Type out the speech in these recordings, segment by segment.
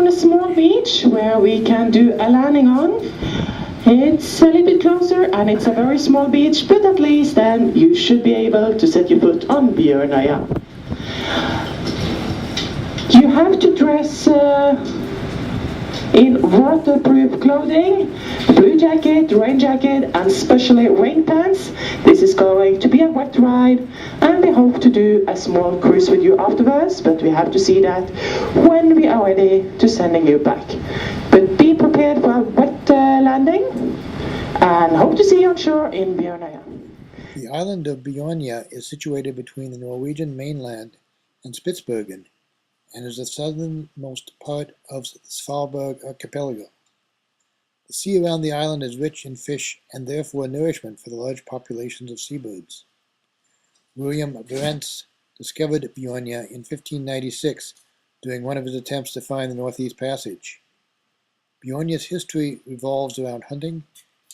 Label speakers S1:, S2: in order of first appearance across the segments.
S1: on a small beach where we can do a landing on. It's a little bit closer and it's a very small beach, but at least then you should be able to set your foot on Bjørnøya. You have to dress in waterproof clothing, blue jacket, rain jacket, and especially rain pants. This is going to be a wet ride, and we hope to do a small cruise with you afterwards, but we have to see that when we are ready to sending you back. But be prepared for a wet landing, and hope to see you on shore in Bjørnøya.
S2: The island of Bjørnøya is situated between the Norwegian mainland and Spitzbergen, and is the southernmost part of the Svalbard archipelago. The sea around the island is rich in fish and therefore nourishment for the large populations of seabirds. William Barentz discovered Bjørnøya in 1596 during one of his attempts to find the Northeast Passage. Bjørnøya's history revolves around hunting,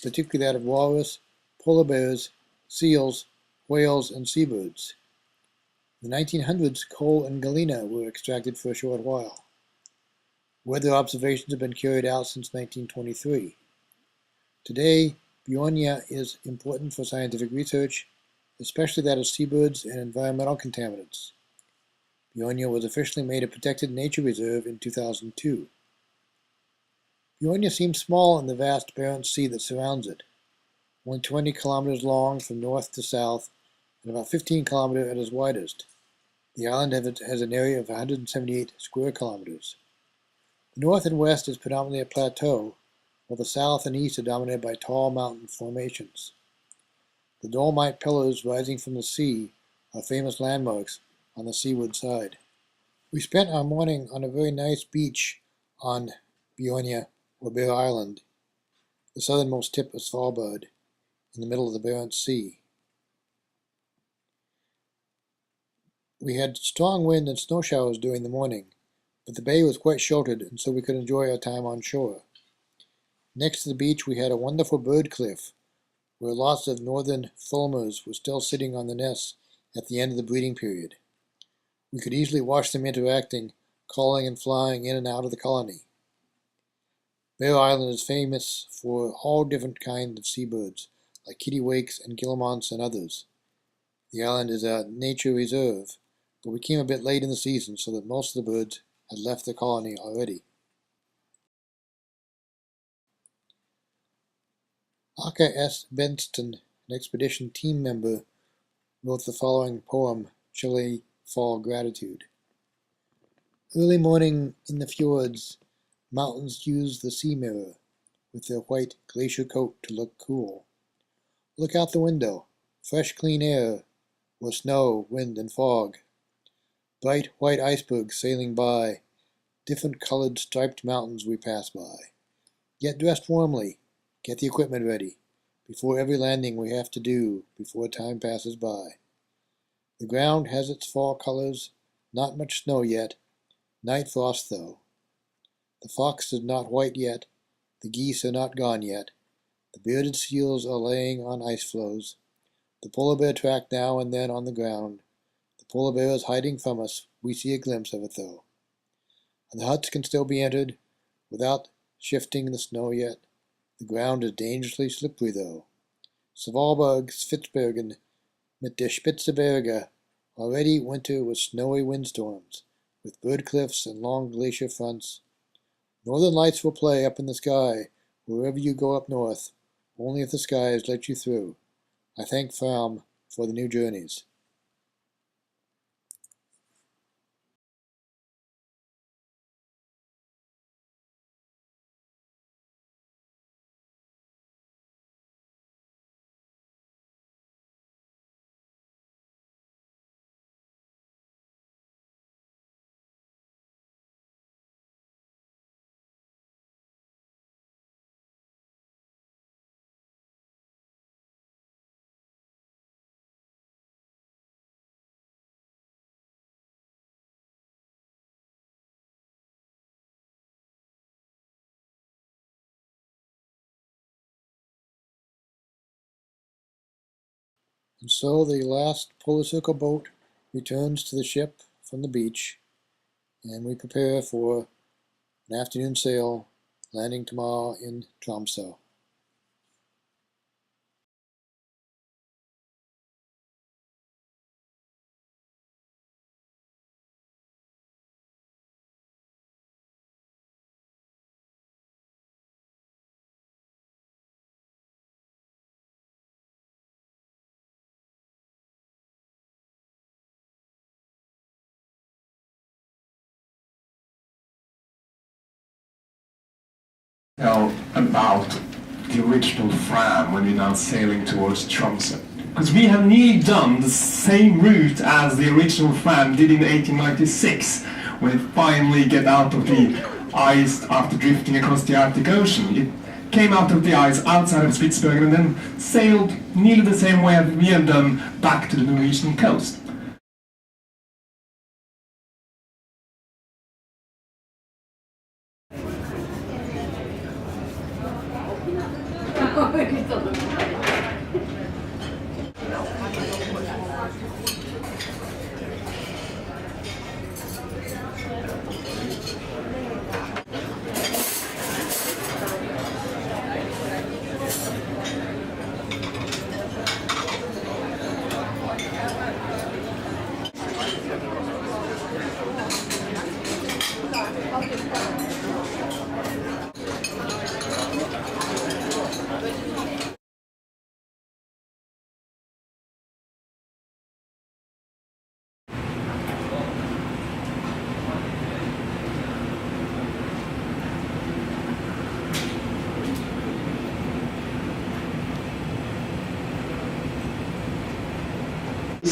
S2: particularly that of walrus, polar bears, seals, whales, and seabirds. In the 1900s, coal and galena were extracted for a short while. Weather observations have been carried out since 1923. Today, Bjørnøya is important for scientific research, especially that of seabirds and environmental contaminants. Bjørnøya was officially made a protected nature reserve in 2002. Bjørnøya seems small in the vast Barents Sea that surrounds it, only 20 kilometers long from north to south and about 15 kilometers at its widest. The island has an area of 178 square kilometers. The north and west is predominantly a plateau, while the south and east are dominated by tall mountain formations. The dolomite pillars rising from the sea are famous landmarks on the seaward side. We spent our morning on a very nice beach on Bjørnøya, or Bear Island, the southernmost tip of Svalbard, in the middle of the Barents Sea. We had strong wind and snow showers during the morning, but the bay was quite sheltered, and so we could enjoy our time on shore. Next to the beach we had a wonderful bird cliff, where lots of northern fulmars were still sitting on the nests at the end of the breeding period. We could easily watch them interacting, calling and flying in and out of the colony. Bear Island is famous for all different kinds of seabirds, like kittiwakes and guillemots and others. The island is a nature reserve, but we came a bit late in the season so that most of the birds had left the colony already. Aka S. Benston, an expedition team member, wrote the following poem, Chilly Fall Gratitude. Early morning in the fjords, mountains use the sea mirror with their white glacier coat to look cool. Look out the window, fresh clean air, or snow, wind, and fog. Bright white icebergs sailing by, different colored striped mountains we pass by. Get dressed warmly, get the equipment ready, before every landing we have to do before time passes by. The ground has its fall colors, not much snow yet, night frost though. The fox is not white yet, the geese are not gone yet, the bearded seals are laying on ice floes, the polar bear track now and then on the ground. The polar bear is hiding from us, we see a glimpse of it though. And the huts can still be entered, without shifting the snow yet. The ground is dangerously slippery though. Svalbard, Spitzbergen, mit der Spitzberge, already winter with snowy windstorms, with bird cliffs and long glacier fronts. Northern lights will play up in the sky, wherever you go up north, only if the skies let you through. I thank Fram for the new journeys. And so the last polar circle boat returns to the ship from the beach, and we prepare for an afternoon sail, landing tomorrow in Tromso.
S3: Tell about the original Fram when we're now sailing towards Tromso. Because we have nearly done the same route as the original Fram did in 1896, when it finally get out of the ice after drifting across the Arctic Ocean. It came out of the ice outside of Spitzbergen and then sailed nearly the same way we have done back to the Norwegian coast.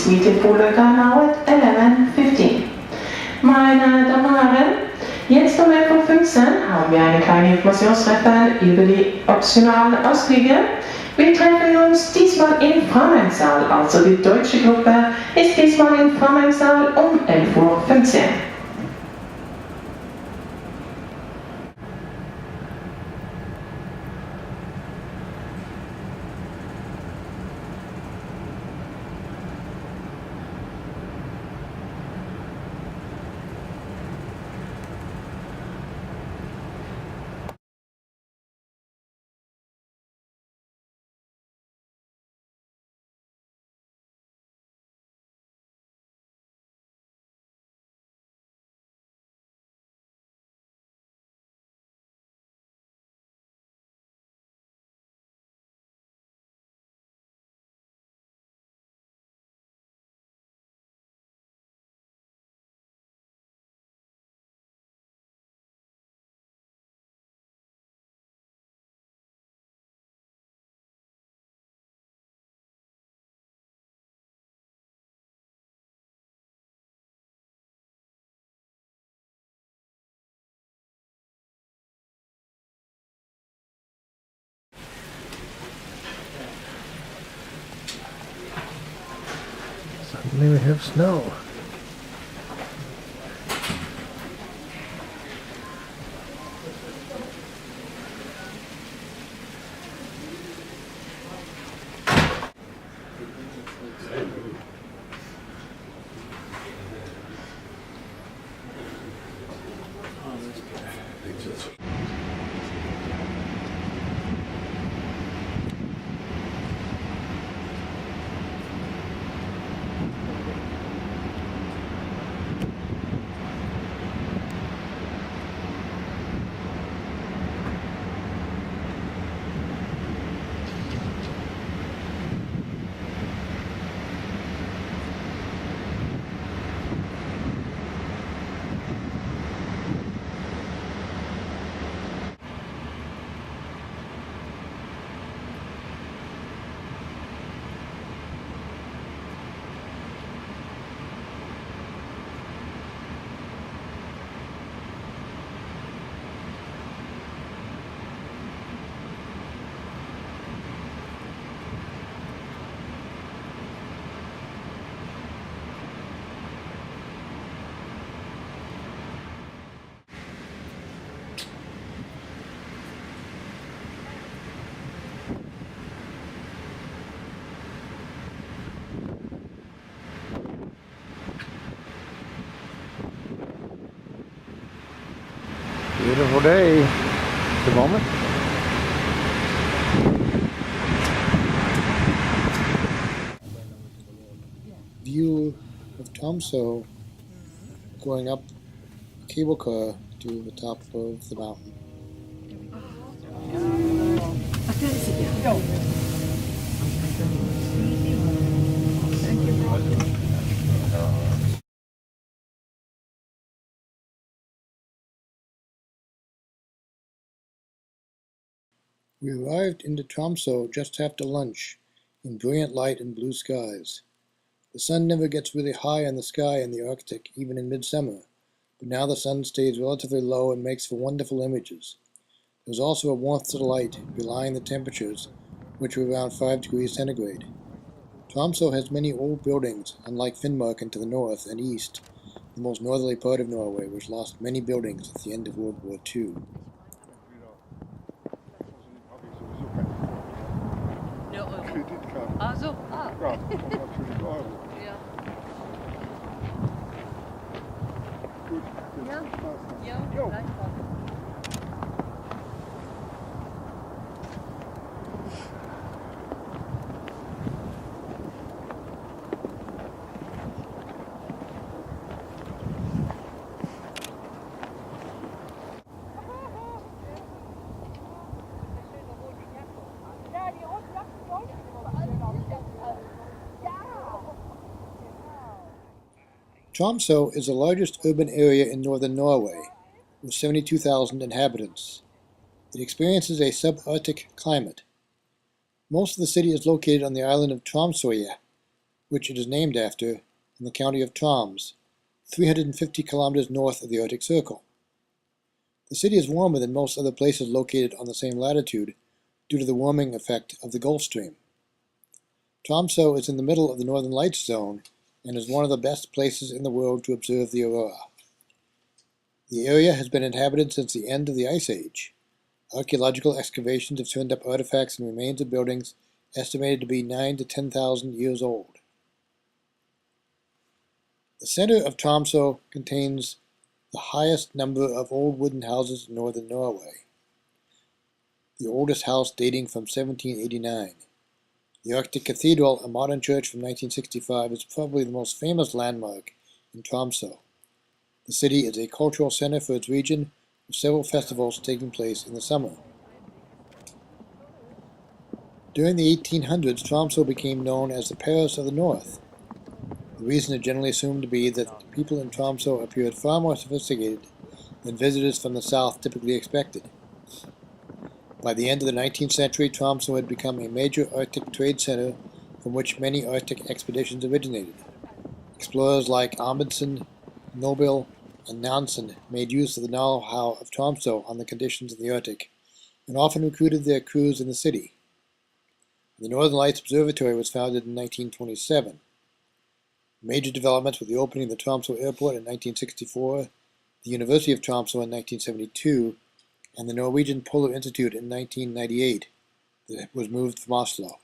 S1: Meeting Vorlöka now at 11:15. Meine Damen und Herren, jetzt um 11:15 haben wir eine kleine Informationstreffen über die optionalen Ausflüge. Wir treffen uns diesmal in Fram, also die deutsche Gruppe ist diesmal in Fram um 11:15 Uhr.
S2: Suddenly we have snow. beautiful day at the moment. View of Tromso going up a cable car to the top of the mountain. We arrived into Tromso just after lunch in brilliant light and blue skies. The sun never gets really high in the sky in the Arctic, even in midsummer, but now the sun stays relatively low and makes for wonderful images. There's also a warmth to the light, belying the temperatures, which were around 5 degrees centigrade. Tromso has many old buildings, unlike Finnmark to the north and east, the most northerly part of Norway, which lost many buildings at the end of World War II.
S4: Also, ah.
S5: Ja, und natürlich Euro.
S4: Ja.
S5: Gut,
S4: Ja.
S5: viel Spaß.
S4: Ja,
S5: Jo.
S4: gleichfalls.
S2: Tromso is the largest urban area in northern Norway, with 72,000 inhabitants. It experiences a subarctic climate. Most of the city is located on the island of Tromsøya, which it is named after, in the county of Troms, 350 kilometers north of the Arctic Circle. The city is warmer than most other places located on the same latitude due to the warming effect of the Gulf Stream. Tromso is in the middle of the Northern Lights zone and is one of the best places in the world to observe the aurora. The area has been inhabited since the end of the Ice Age. Archaeological excavations have turned up artifacts and remains of buildings estimated to be 9,000 to 10,000 years old. The center of Tromso contains the highest number of old wooden houses in northern Norway, the oldest house dating from 1789. The Arctic Cathedral, a modern church from 1965, is probably the most famous landmark in Tromso. The city is a cultural center for its region, with several festivals taking place in the summer. During the 1800s, Tromso became known as the Paris of the North. The reason is generally assumed to be that people in Tromso appeared far more sophisticated than visitors from the south typically expected. By the end of the 19th century, Tromso had become a major Arctic trade center from which many Arctic expeditions originated. Explorers like Amundsen, Nobel, and Nansen made use of the know-how of Tromso on the conditions of the Arctic, and often recruited their crews in the city. The Northern Lights Observatory was founded in 1927. Major developments were the opening of the Tromso Airport in 1964, the University of Tromso in 1972, and the Norwegian Polar Institute in 1998 that was moved from Oslo.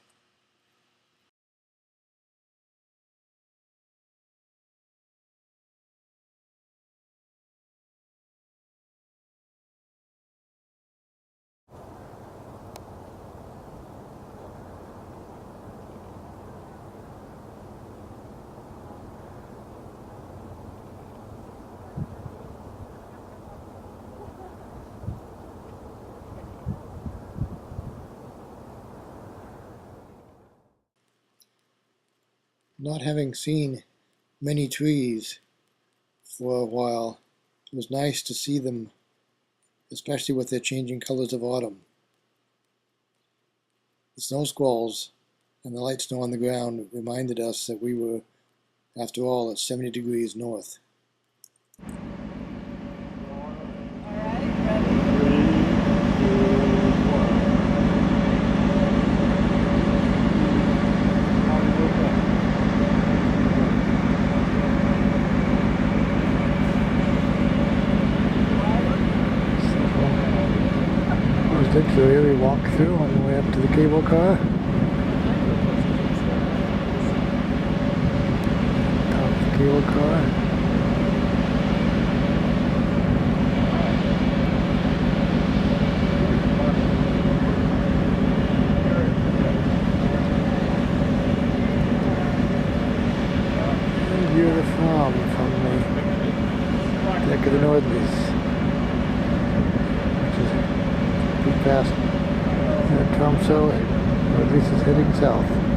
S2: Not having seen many trees for a while, it was nice to see them, especially with their changing colors of autumn. The snow squalls and the light snow on the ground reminded us that we were, after all, at 70 degrees north. So here we walk through on the way up to the cable car. Top of the cable car. look at the northerlies, which is pretty fast. Tromso, northeast is heading south.